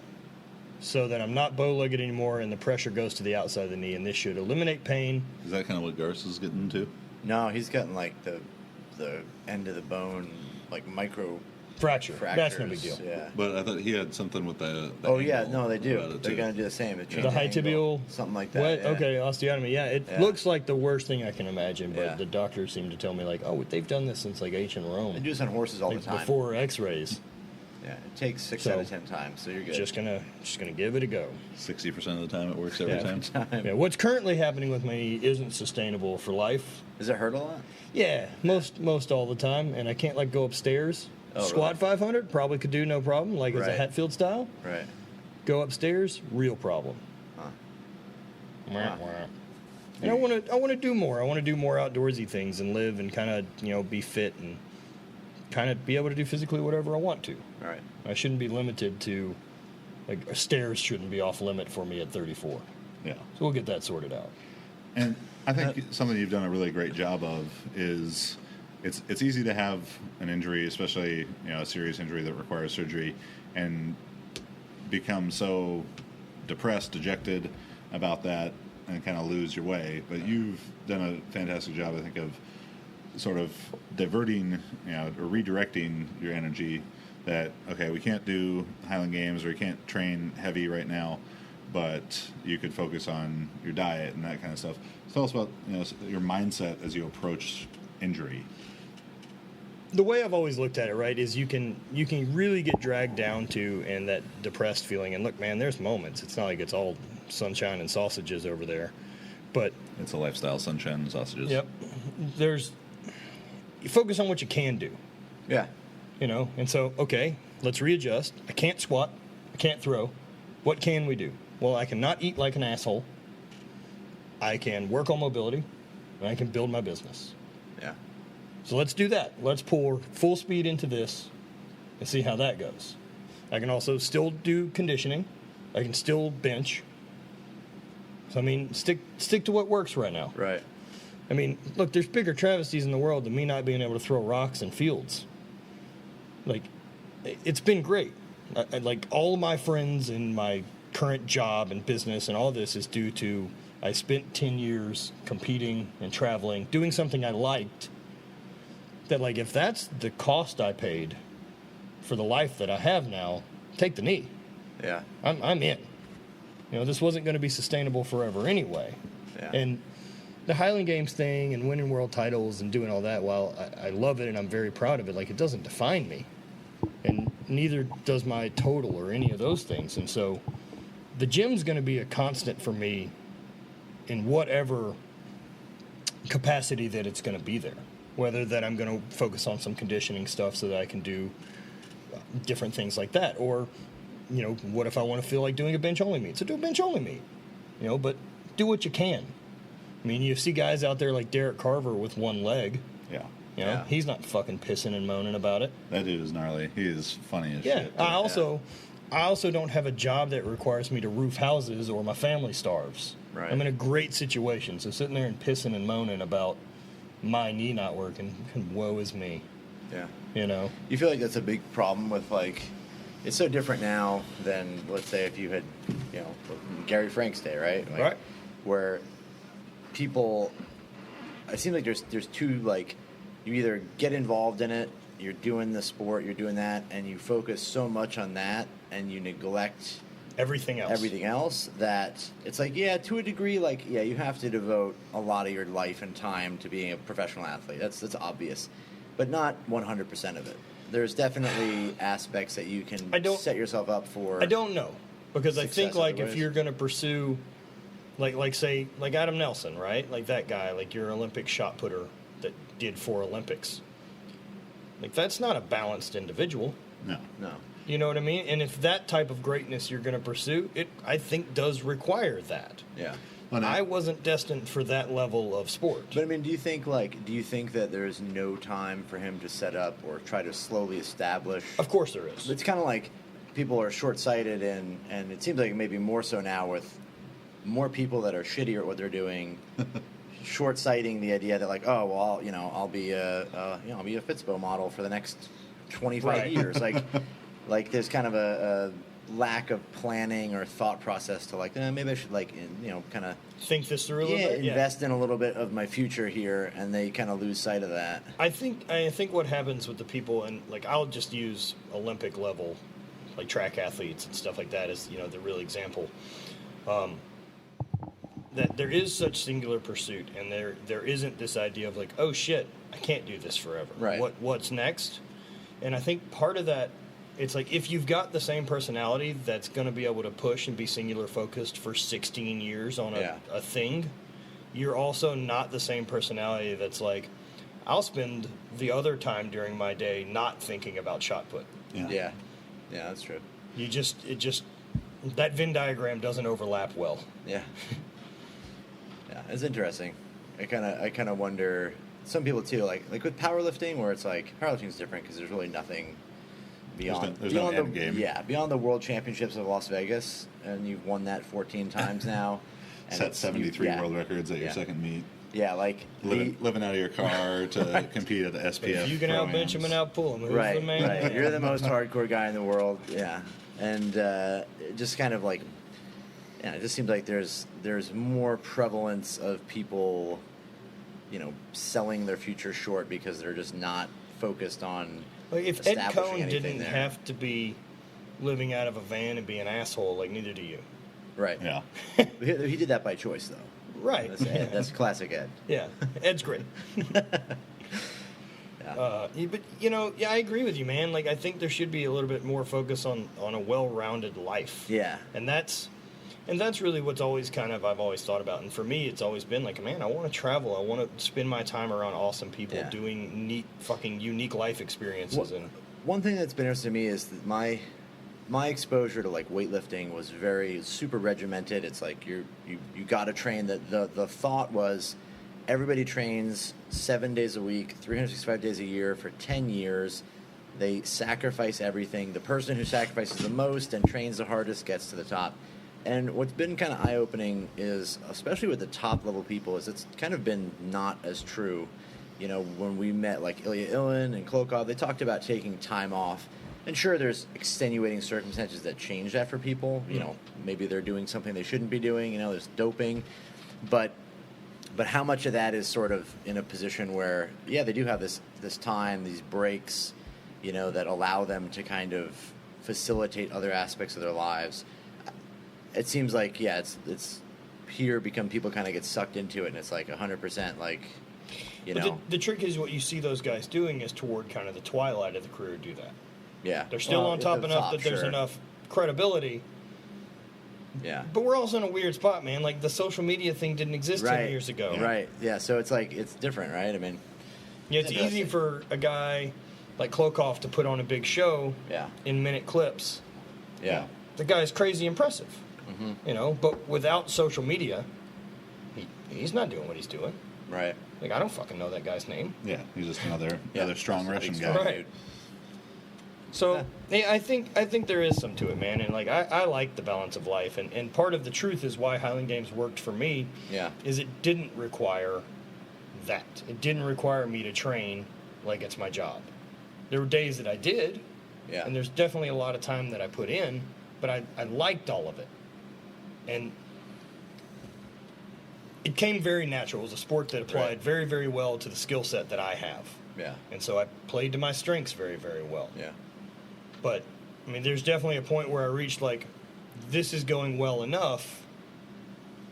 so that I'm not bow-legged anymore and the pressure goes to the outside of the knee, and this should eliminate pain. Is that kind of what Garce is getting to? No, he's gotten like the end of the bone, like micro Fracture. fractures. That's no big deal. Yeah. But I thought he had something with the Oh yeah, angle no, they do. about it, They're too. gonna do the same. They change The high angle, tibial, something like that. What? Yeah. Okay, osteotomy. Yeah, it Yeah. looks like the worst thing I can imagine, but Yeah. the doctors seem to tell me like, oh, they've done this since like ancient They Rome, do this on horses all like the time. before X-rays. Yeah, it takes 6 So, out of 10 times, so you're good. Just gonna give it a go. 60% of the time it works every Yeah. time. Yeah, what's currently happening with my knee isn't sustainable for life. Does it hurt a lot? Yeah, most all the time, and I can't like go upstairs. Oh, Squat really? 500 probably could do no problem, like as a Right. Hatfield style. Right. Go upstairs, real problem. Huh. Wah, wah. And I want to do more. I want to do more outdoorsy things and live and kind of be fit and kind of be able to do physically whatever I want to. Right. I shouldn't be limited to like stairs shouldn't be off limit for me at 34. Yeah. So we'll get that sorted out. And I think something you've done a really great job of is it's easy to have an injury, especially a serious injury that requires surgery, and become so depressed, dejected about that, and kind of lose your way. But you've done a fantastic job, I think, of sort of diverting, or redirecting your energy. That okay, we can't do Highland Games or we can't train heavy right now, but you could focus on your diet and that kind of stuff. So tell us about your mindset as you approach injury. The way I've always looked at it, right, is you can really get dragged down to and that depressed feeling. And look, man, there's moments. It's not like it's all sunshine and sausages over there, but It's a lifestyle, sunshine and sausages. yep, you focus on what you can do. Yeah. And so, okay, let's readjust. I can't squat. I can't throw. What can we do? Well, I can not eat like an asshole. I can work on mobility, and I can build my business. Yeah. So let's do that. Let's pour full speed into this and see how that goes. I can also still do conditioning. I can still bench. So, I mean, stick to what works right now. Right. I mean, look, there's bigger travesties in the world than me not being able to throw rocks in fields. Like, it's been great. Like, all of my friends in my current job and business and all this is due to I spent 10 years competing and traveling, doing something I liked. That, like, if that's the cost I paid for the life that I have now, take the knee. Yeah. I'm in. You know, this wasn't going to be sustainable forever anyway. Yeah. And the Highland Games thing and winning world titles and doing all that, while I love it and I'm very proud of it, like, it doesn't define me. And neither does my total or any of those things. And so the gym's going to be a constant for me in whatever capacity that it's going to be there. Whether that I'm going to focus on some conditioning stuff so that I can do different things like that. Or, you know, what if I want to feel like doing a bench-only meet? So do a bench-only meet. You know, but do what you can. I mean, you see guys out there like Derek Carver with one leg. Yeah. You know, he's not fucking pissing and moaning about it. That dude is gnarly. He is funny as Yeah. shit. I also don't have a job that requires me to roof houses or my family starves. Right. I'm in a great situation. So sitting there and pissing and moaning about my knee not working, woe is me. Yeah. You know? You feel like that's a big problem with, like, it's so different now than, let's say, if you had, you know, Gary Frank's day, right? Like, Right. Where people, it seems like there's two, like, you either get involved in it, you're doing the sport, you're doing that, and you focus so much on that, and you neglect Everything else that it's like, yeah, to a degree, like, yeah, you have to devote a lot of your life and time to being a professional athlete. That's obvious, but not 100% of it. There's definitely aspects that you can set yourself up for. I don't know, because I think, like, if otherwise. you're going to pursue, like say, like Adam Nelson, right? Like that guy, like your Olympic shot putter that did 4 Olympics. Like, that's not a balanced individual. No. You know what I mean? And if that type of greatness you're going to pursue, it, I think, does require that. Yeah. Well, I wasn't destined for that level of sport. But I mean, do you think that there's no time for him to set up or try to slowly establish? Of course there is. It's kind of like people are short-sighted, and it seems like maybe more so now with more people that are shitty at what they're doing, short-sighting the idea that, like, oh well, I'll be a Fitspo model for the next 25 years. Like there's kind of a lack of planning or thought process to, like, maybe I should, like, kind of think this through a little bit. Invest in a little bit of my future here, and they kind of lose sight of that. I think what happens with the people, and, like, I'll just use Olympic level, like track athletes and stuff like that as, the real example. That there is such singular pursuit, and there isn't this idea of, like, oh shit, I can't do this forever. Right. What's next? And I think part of that, it's like, if you've got the same personality that's going to be able to push and be singular focused for 16 years on a thing, you're also not the same personality that's like, I'll spend the other time during my day not thinking about shot put. Yeah, that's true. That Venn diagram doesn't overlap well. Yeah. Yeah, it's interesting. I kind of wonder, some people too, like with powerlifting, where it's like, powerlifting is different because there's really nothing beyond there's no end game. Yeah, beyond the World Championships of Las Vegas, and you've won that 14 times now. And set 73 world records at your second meet. Yeah, like living out of your car to compete at the SPF. If you can outbench him and outpull him, who's the man? Right. You're the most hardcore guy in the world. Yeah, and just kind of like, it just seems like there's more prevalence of people, selling their future short because they're just not focused on. Like, if Ed Cohn didn't there. have to be living out of a van and be an asshole, like, neither do you. Right. Yeah. He did that by choice, though. Right. That's Ed. That's classic Ed. Yeah. Ed's great. But, I agree with you, man. Like, I think there should be a little bit more focus on a well-rounded life. Yeah. And that's really what's always I've always thought about. And for me, it's always been like, man, I want to travel. I want to spend my time around awesome people doing neat, fucking unique life experiences. One thing that's been interesting to me is that my exposure to, like, weightlifting was very super regimented. It's like you got to train. The thought was everybody trains 7 days a week, 365 days a year for 10 years. They sacrifice everything. The person who sacrifices the most and trains the hardest gets to the top. And what's been kind of eye-opening is, especially with the top-level people, is it's kind of been not as true. You know, when we met, like, Ilya Ilin and Klokov, they talked about taking time off. And sure, there's extenuating circumstances that change that for people. You know, maybe they're doing something they shouldn't be doing. You know, there's doping. But how much of that is sort of in a position where, yeah, they do have this time, these breaks, you know, that allow them to kind of facilitate other aspects of their lives. It seems like, yeah, it's here people kind of get sucked into it, and it's like 100% like, you know. The trick is what you see those guys doing is toward kind of the twilight of the career do that. Yeah. They're still on top enough that there's enough credibility. Yeah. But we're also in a weird spot, man. Like, the social media thing didn't exist 10 years ago. Right. Yeah, so it's like, it's different, right? I mean. Yeah, it's easy for a guy like Klokov to put on a big show in minute clips. Yeah. The guy's crazy impressive. Mm-hmm. You know, but without social media, he's not doing what he's doing. Right. Like, I don't fucking know that guy's name. Yeah, he's just another strong Russian guy. Right. So I think there is some to it, man. And like I like the balance of life, and part of the truth is why Highland Games worked for me. Yeah. Is it didn't require that. It didn't require me to train like it's my job. There were days that I did. Yeah. And there's definitely a lot of time that I put in, but I liked all of it. And it came very natural. It was a sport that applied very, very well to the skill set that I have. Yeah. And so I played to my strengths very, very well. Yeah. But, I mean, there's definitely a point where I reached, like, this is going well enough.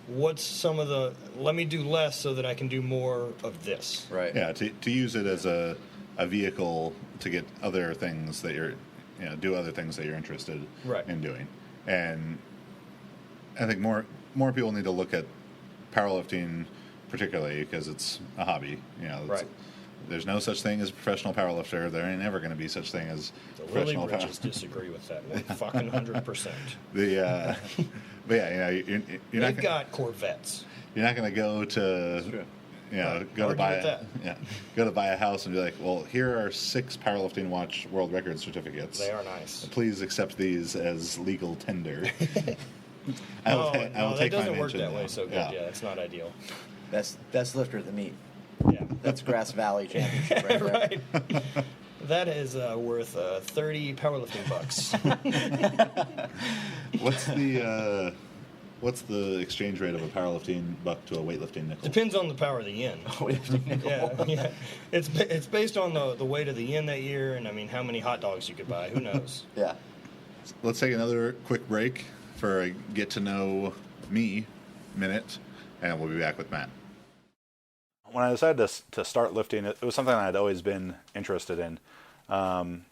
What's some of the, let me do less so that I can do more of this. Right. Yeah, to use it as a vehicle to get other things that you're, do other things that you're interested in doing. And I think more people need to look at powerlifting particularly because it's a hobby. There's no such thing as a professional powerlifter. There ain't ever going to be such thing as professional powerlifter. The really rich disagree with that one. Fucking 100%. But yeah, you're They've got Corvettes. You're not going to go to go to buy a house and be like, well, here are 6 powerlifting watch world record certificates. They are nice. Please accept these as legal tender. I will take that doesn't work that way so good. Yeah, it's not ideal. Best lifter at the meet. Yeah, that's Grass Valley Championship right there. Right. That is worth 30 powerlifting bucks. What's the exchange rate of a powerlifting buck to a weightlifting nickel? Depends on the power of the yen. Weightlifting nickel. Yeah. It's based on the weight of the yen that year, and I mean how many hot dogs you could buy. Who knows? Yeah. Let's take another quick break for a get to know me minute, and we'll be back with Matt. When I decided to start lifting, it was something I'd always been interested in. From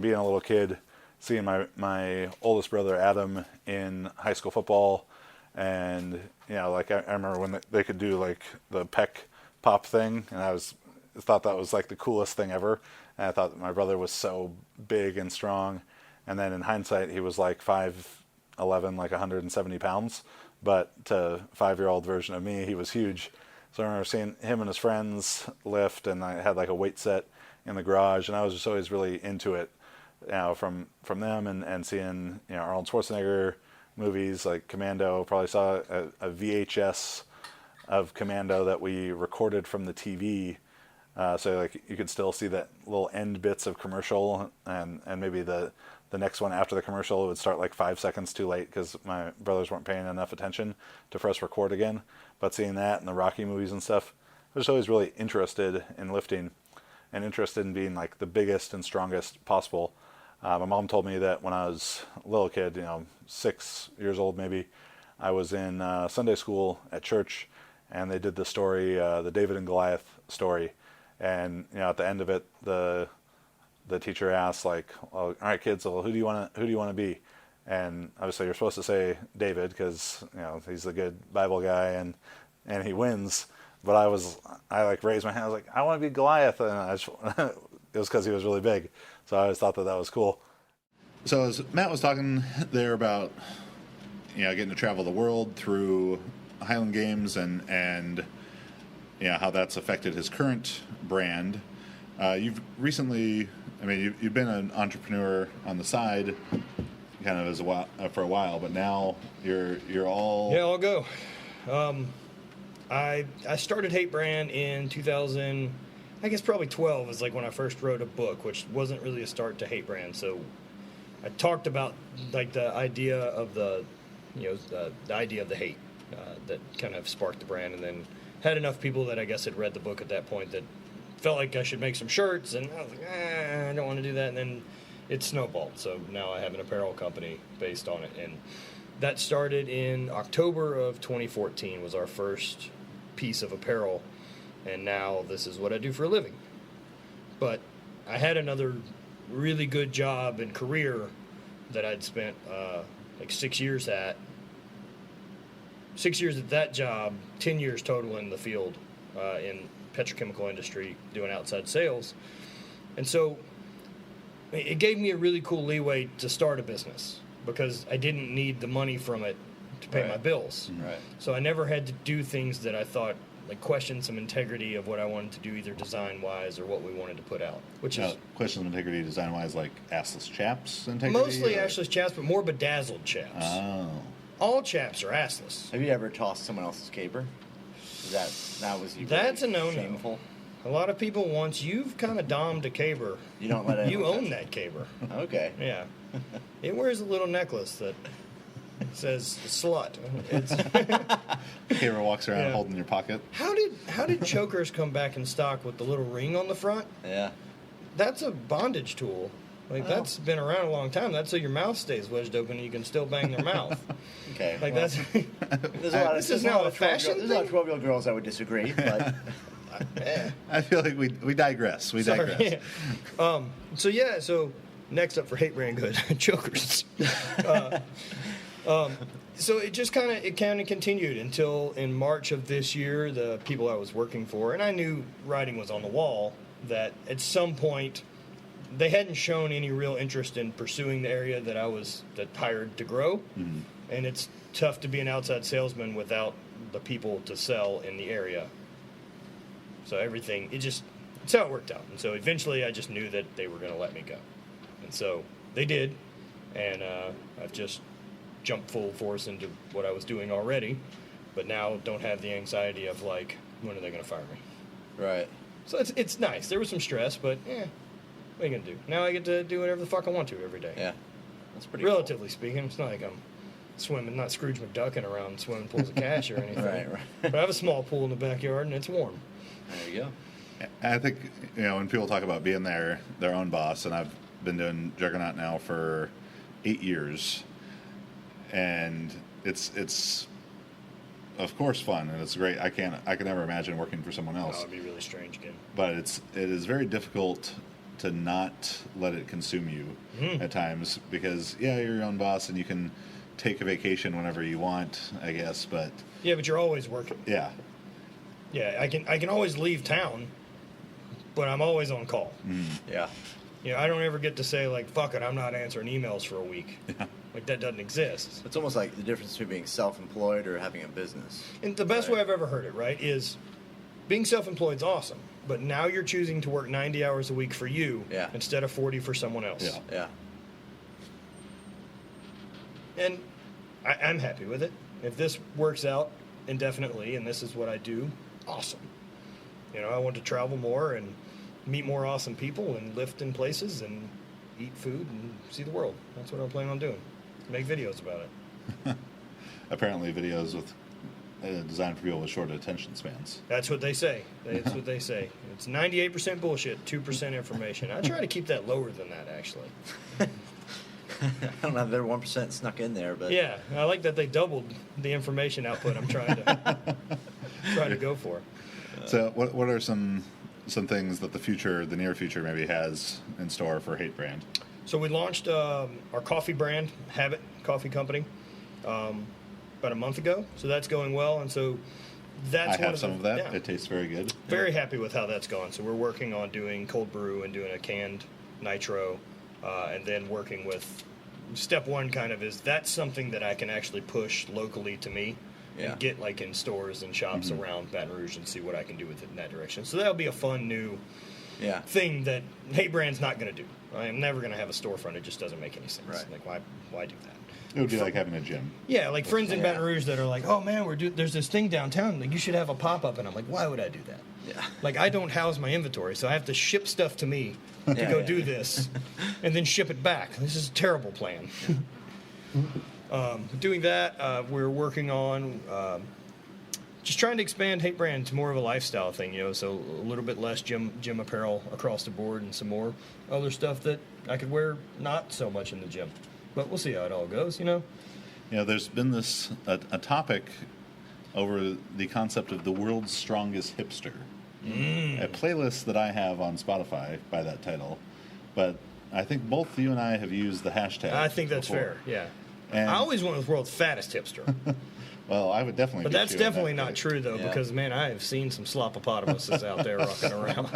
being a little kid, seeing my oldest brother Adam in high school football, and I remember when they could do like the pec pop thing, and I thought that was like the coolest thing ever. And I thought that my brother was so big and strong, and then in hindsight he was like 5'11", like 170 pounds, but to 5-year-old version of me, he was huge. So I remember seeing him and his friends lift, and I had like a weight set in the garage, and I was just always really into it, from them and seeing Arnold Schwarzenegger movies like Commando. Probably saw a VHS of Commando that we recorded from the TV, so like you could still see that little end bits of commercial, and maybe the next one after the commercial would start like 5 seconds too late because my brothers weren't paying enough attention to press record again. But seeing that and the Rocky movies and stuff, I was always really interested in lifting and interested in being like the biggest and strongest possible. My mom told me that when I was a little kid, 6 years old maybe, I was in Sunday school at church, and they did the story, the David and Goliath story. And at the end of it, the teacher asked, like, well, all right, kids, well, who do you want to be? And obviously you're supposed to say David because he's the good Bible guy and he wins. But I raised my hand. I was like, I want to be Goliath, and it was because he was really big. So I always thought that was cool. So as Matt was talking there about getting to travel the world through Highland Games and how that's affected his current brand. You've recently, you've been an entrepreneur on the side, kind of as a while, for a while, but now you're all. Yeah, I'll go. I started HVIII Brand in 2000. I guess probably 12 is like when I first wrote a book, which wasn't really a start to HVIII Brand. So I talked about like the idea of the idea of the hate that kind of sparked the brand, and then had enough people that I guess had read the book at that point that felt like I should make some shirts, and I was like, I don't want to do that, and then it snowballed. So now I have an apparel company based on it, and that started in October of 2014 was our first piece of apparel, and now this is what I do for a living. But I had another really good job and career that I'd spent like 6 years at. 6 years at that job, 10 years total in the field in petrochemical industry doing outside sales. And so it gave me a really cool leeway to start a business because I didn't need the money from it to pay my bills. Right. So I never had to do things that I thought like question some integrity of what I wanted to do, either design-wise or what we wanted to put out. Which is question of integrity design-wise, like assless chaps integrity? mostly assless chaps, but more bedazzled chaps. Oh. All chaps are assless. Have you ever tossed someone else's caper? That was you. That's a no-no. Shameful. A lot of people, once you've kind of dommed a caber, You don't let anyone you own touch that caber. it. Okay. Yeah. It wears a little necklace that says slut. It's, Caber walks around Yeah. holding your pocket. how did chokers come back in stock with the little ring on the front? Yeah. That's a bondage tool. Like, Oh. that's been around a long time. That's so your mouth stays wedged open and you can still bang their mouth. Okay. Like, well, that's... There's a lot of, This is there's a now lot a of 12 fashion There's a lot of thing? 12-year-old girls that would disagree, but eh. I feel like we digress. We digress. Sorry. So next up for HVIII Brand Good, chokers. So it just kind of continued until in March of this year, the people I was working for, and I knew writing was on the wall, that at some point they hadn't shown any real interest in pursuing the area that I was hired to grow. Mhm. And it's tough to be an outside salesman without the people to sell in the area. So everything, it's how it worked out. And so eventually I just knew that they were going to let me go. And so they did. And I've just jumped full force into what I was doing already, but now don't have the anxiety of like, when are they going to fire me? right. So it's nice. There was some stress, but what are you going to do? Now I get to do whatever the fuck I want to every day. Yeah. That's pretty Relatively speaking, it's not like I'm swimming, not Scrooge McDucking around swimming pools of cash or anything. Right. But I have a small pool in the backyard and it's warm. Cool. There you go. I think, when people talk about being their own boss, and I've been doing Juggernaut now for 8 years, and it's of course fun and it's great. I can never imagine working for someone else. That would be really strange again. But it is very difficult to not let it consume you at times, because you're your own boss and you can take a vacation whenever you want, I guess, but Yeah, but you're always working. yeah. Yeah, I can always leave town, but I'm always on call. Yeah. I don't ever get to say like, fuck it, I'm not answering emails for a week. Yeah. Like, that doesn't exist. It's almost like the difference between being self-employed or having a business. And the best Right. way I've ever heard it, right, is being self-employed is awesome, but now you're choosing to work 90 hours a week for you instead of 40 for someone else. Yeah. Yeah. And I'm happy with it. If this works out indefinitely and this is what I do, awesome. I want to travel more and meet more awesome people and lift in places and eat food and see the world. That's what I'm planning on doing. Make videos about it. Apparently videos with designed for people with short attention spans. That's what they say. That's what they say. It's 98% bullshit, 2% information. I try to keep that lower than that, actually. I don't know if they're 1% snuck in there, but Yeah, I like that they doubled the information output I'm trying to go for. So what are some things that the near future maybe has in store for HVIII Brand? So we launched our coffee brand, Habit Coffee Company, about a month ago. So that's going well, and so that's I have some of that. Yeah. It tastes very good. Very happy with how that's gone. So we're working on doing cold brew and doing a canned nitro, and then working with step one kind of is that's something that I can actually push locally to me and get like in stores and shops around Baton Rouge and see what I can do with it in that direction. So that'll be a fun new thing that HVIII Brand's not going to do. I am never going to have a storefront. It just doesn't make any sense. Right. Like, why do that? It would be like having a gym. Yeah, like friends in Baton Rouge that are like, oh man, there's this thing downtown. Like, you should have a pop-up. And I'm like, why would I do that? Yeah. Like, I don't house my inventory, so I have to ship stuff to me to go do this and then ship it back. This is a terrible plan. Doing that, we're working on just trying to expand HVIII Brand to more of a lifestyle thing, so a little bit less gym apparel across the board and some more other stuff that I could wear not so much in the gym. But we'll see how it all goes, There's been a topic over the concept of the world's strongest hipster. A playlist that I have on Spotify by that title, but I think both you and I have used the hashtag. I think that's before. fair, yeah. And I always went with world's fattest hipster. well, I would definitely. But beat that's you in definitely that not case. true, though, because, man, I have seen some slopopotamuses out there rocking around.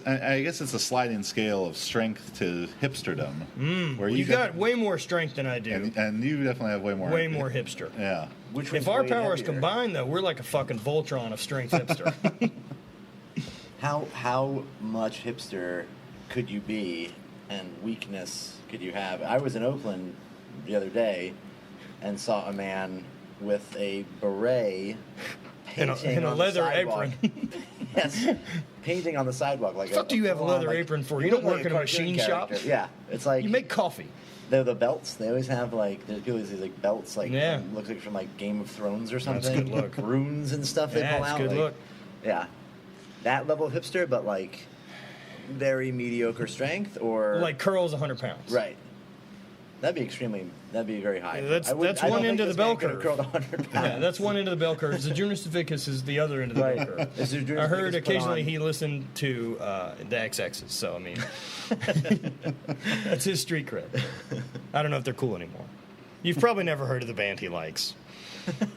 I guess it's a sliding scale of strength to hipsterdom. Where You got way more strength than I do. and you definitely have way more. Way more hipster. Yeah. If our powers combine, though, we're like a fucking Voltron of strength hipster. How much hipster could you be, and weakness could you have? I was in Oakland the other day and saw a man with a beret painting and a on leather the sidewalk. apron. Yes, painting on the sidewalk. Like, What do you have a leather apron for? You don't look work like in a cartoon machine shop? character. Yeah, it's like You make coffee. the belts. They always have like there's always these like belts like Yeah. looks like from like Game of Thrones or something. That's a good look. Runes and stuff. They Yeah, pull it's a out. good like, look. Yeah, that level of hipster, but like very mediocre strength or Like curls 100 pounds. right. That'd be very high. That's I one don't end think of the this bell man could have curve. curled 100 pounds. Yeah, that's one end of the bell curve. Zydrunas Savickas is the other end of the bell Right. curve. Is Zydrunas I heard Savickas put occasionally on- he listened to the XXs, so I mean, that's his street cred. I don't know if they're cool anymore. You've probably never heard of the band he likes.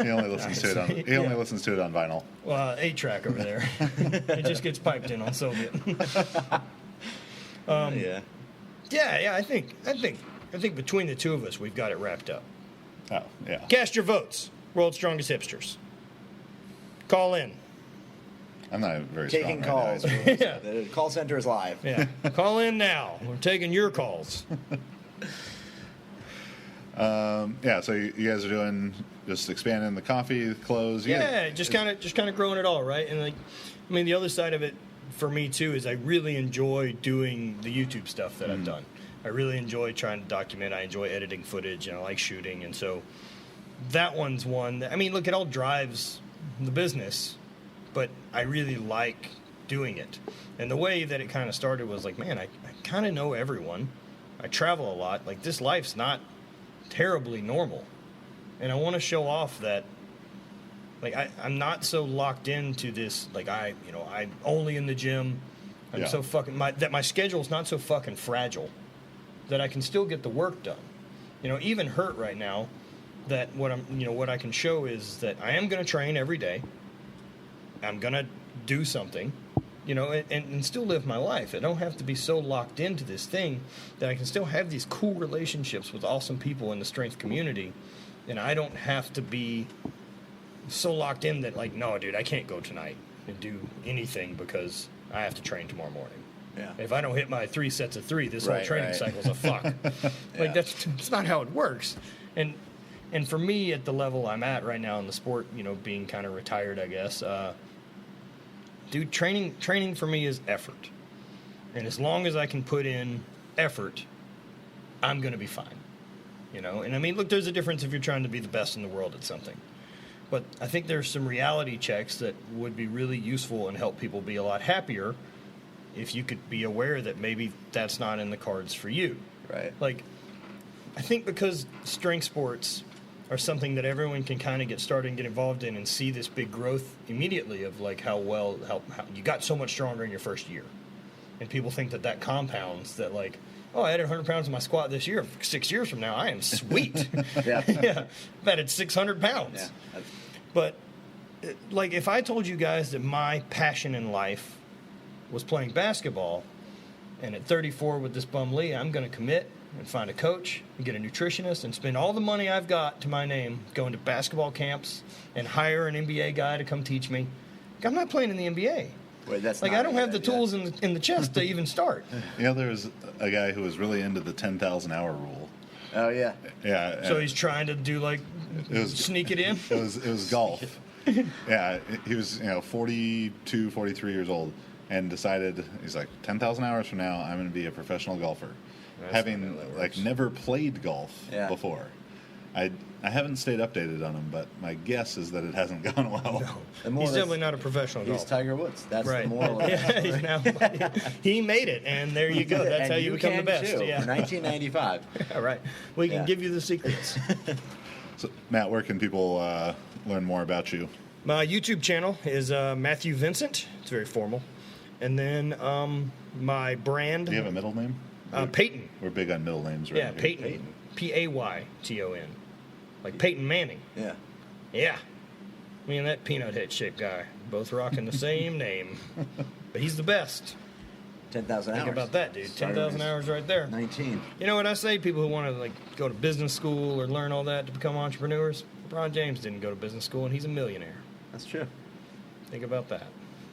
He only listens to it on. He only listens to it on vinyl. Well, 8-track over there. It just gets piped in on Soviet. Yeah. Yeah, I think between the two of us, we've got it wrapped up. Oh yeah. Cast your votes. World's strongest hipsters. Call in. I'm not very Taking strong calls. right now. Yeah. The call center is live. Yeah. Call in now. We're taking your calls. Yeah. So you guys are doing just expanding the coffee, clothes. Yeah, just kind of growing it all, right? And like, I mean, the other side of it for me too is I really enjoy doing the YouTube stuff that I've done. I really enjoy trying to document. I enjoy editing footage, and I like shooting, and so that one's one that, I mean, look, it all drives the business, but I really like doing it. And the way that it kind of started was like, man, I kind of know everyone. I travel a lot. Like, this life's not terribly normal, and I want to show off that. Like, I'm not so locked into this. Like, I'm only in the gym. I'm so fucking my schedule's not so fucking fragile that I can still get the work done. Even hurt right now. That what I can show is that I am going to train every day. I'm going to do something, and still live my life. I don't have to be so locked into this thing that I can still have these cool relationships with awesome people in the strength community, and I don't have to be so locked in that, like, no, dude, I can't go tonight and do anything because I have to train tomorrow morning. Yeah. If I don't hit my 3 sets of 3, this whole Right, training right. cycle's a fuck. Like, that's not how it works. And for me, at the level I'm at right now in the sport, being kind of retired, I guess, dude, training for me is effort. And as long as I can put in effort, I'm going to be fine. And I mean, look, there's a difference if you're trying to be the best in the world at something. But I think there's some reality checks that would be really useful and help people be a lot happier if you could be aware that maybe that's not in the cards for you. Right. Like, I think because strength sports are something that everyone can kind of get started and get involved in and see this big growth immediately of, like, how you got so much stronger in your first year. And people think that compounds, that, like, oh, I added 100 pounds in my squat this year. 6 years from now, I am sweet. Yeah. Yeah. I've added 600 pounds. Yeah. But, like, if I told you guys that my passion in life was playing basketball, and at 34 with this bum Lee, I'm going to commit and find a coach and get a nutritionist and spend all the money I've got to my name going to basketball camps and hire an NBA guy to come teach me. I'm not playing in the NBA. Wait, that's Like, not I don't a have good the idea. tools in the chest to even start. You know, there was a guy who was really into the 10,000 hour rule. Oh yeah. Yeah. So he's trying to do, like, sneak it in? It was golf. Yeah, he was 42, 43 years old, and decided he's like 10,000 hours from now I'm going to be a professional golfer, having like never played golf before. I haven't stayed updated on him, but my guess is that it hasn't gone well. No. He's definitely not a professional golfer. He's Tiger Woods. That's Right. the moral of that He's story. now, he made it, and there you go. That's And how you become the can best. Too, Yeah. For 1995. All right. We can Yeah. give you the secrets. So, Matt, where can people learn more about you? My YouTube channel is Matthew Vincent. It's very formal. And then my brand. Do you have a middle name? Peyton. We're big on middle names, right? Yeah, Peyton. Payton. Like Peyton Manning. Yeah. Yeah. Me and that peanut head shaped guy, both rocking the same name. But he's the best. 10,000 hours. Think about that, dude. Started 10,000 when he hours right there. was 19. You know what I say? People who want to like go to business school or learn all that to become entrepreneurs. LeBron James didn't go to business school, and he's a millionaire. That's true. Think about that.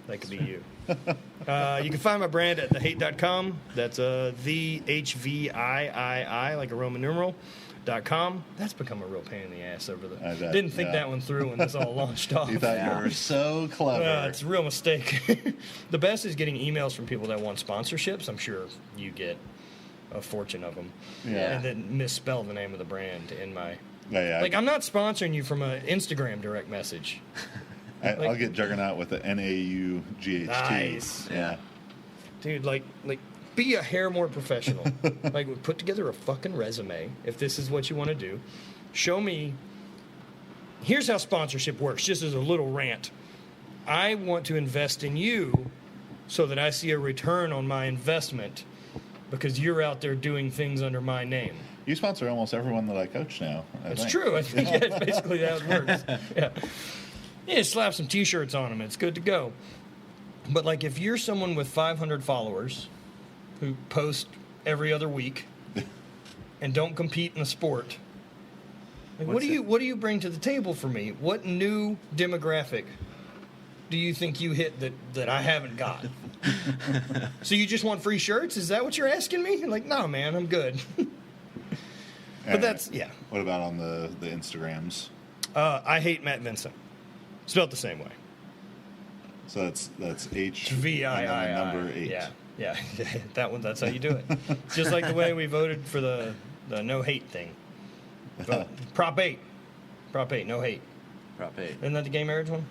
That could be you. You can find my brand at thehate.com. That's the HVIII, like a Roman numeral, .com. That's become a real pain in the ass over the... I bet, Didn't think yeah. that one through when this all launched off. You thought you were so clever. It's a real mistake. The best is getting emails from people that want sponsorships. I'm sure you get a fortune of them. Yeah. And then misspell the name of the brand in my... Yeah. Like, I'm not sponsoring you from an Instagram direct message. I'll get Juggernaut with the NAUGHT. Nice. Yeah. Dude, like, be a hair more professional. Like, put together a fucking resume if this is what you want to do. Show me. Here's how sponsorship works, just as a little rant. I want to invest in you so that I see a return on my investment because you're out there doing things under my name. You sponsor almost everyone that I coach now. It's true. I think it's basically how it works. Yeah. Yeah, slap some T-shirts on them. It's good to go. But, like, if you're someone with 500 followers who post every other week and don't compete in the sport, like, what do you bring to the table for me? What new demographic do you think you hit that I haven't got? So you just want free shirts? Is that what you're asking me? Like, no, man, I'm good. But that's, yeah. What about on the Instagrams? I hate Matt Vincent. Spelled the same way. So that's H VIII. number 8. Yeah. That one. That's how you do it. Just like the way we voted for the no hate thing. Prop 8, no hate. Prop 8. Isn't that the gay marriage one?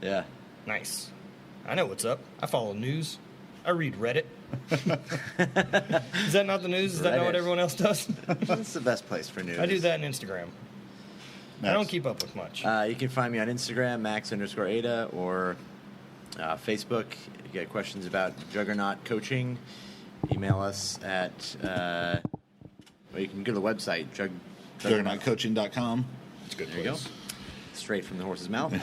Yeah. Nice. I know what's up. I follow news. I read Reddit. Is that not the news? Is that not what Reddit. everyone else does? That's the best place for news. I do that on Instagram. Max. I don't keep up with much. You can find me on Instagram, Max_Ada, or Facebook. If you got questions about Juggernaut coaching, email us at, well, you can go to the website, JuggernautCoaching.com. It's a good There you go. place. Straight from the horse's mouth.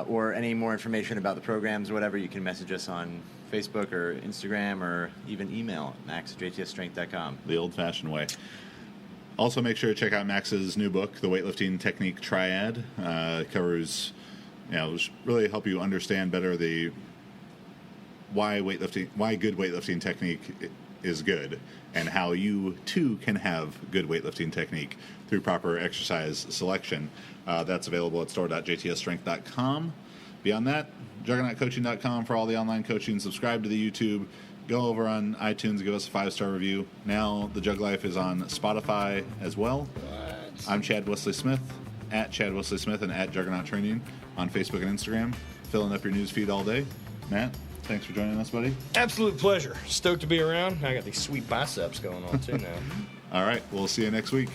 Or any more information about the programs or whatever, you can message us on Facebook or Instagram or even email max@jtsstrength.com. The old-fashioned way. Also, make sure to check out Max's new book, The Weightlifting Technique Triad. It covers, really help you understand better why good weightlifting technique is good, and how you too can have good weightlifting technique through proper exercise selection. That's available at store.jtsstrength.com. Beyond that, juggernautcoaching.com for all the online coaching. Subscribe to the YouTube. Go over on iTunes, give us a 5-star review. Now the Jug Life is on Spotify as well. What? I'm Chad Wesley Smith, at Chad Wesley Smith and at Juggernaut Training on Facebook and Instagram. Filling up your news feed all day. Matt, thanks for joining us, buddy. Absolute pleasure. Stoked to be around. I got these sweet biceps going on too now. All right, we'll see you next week.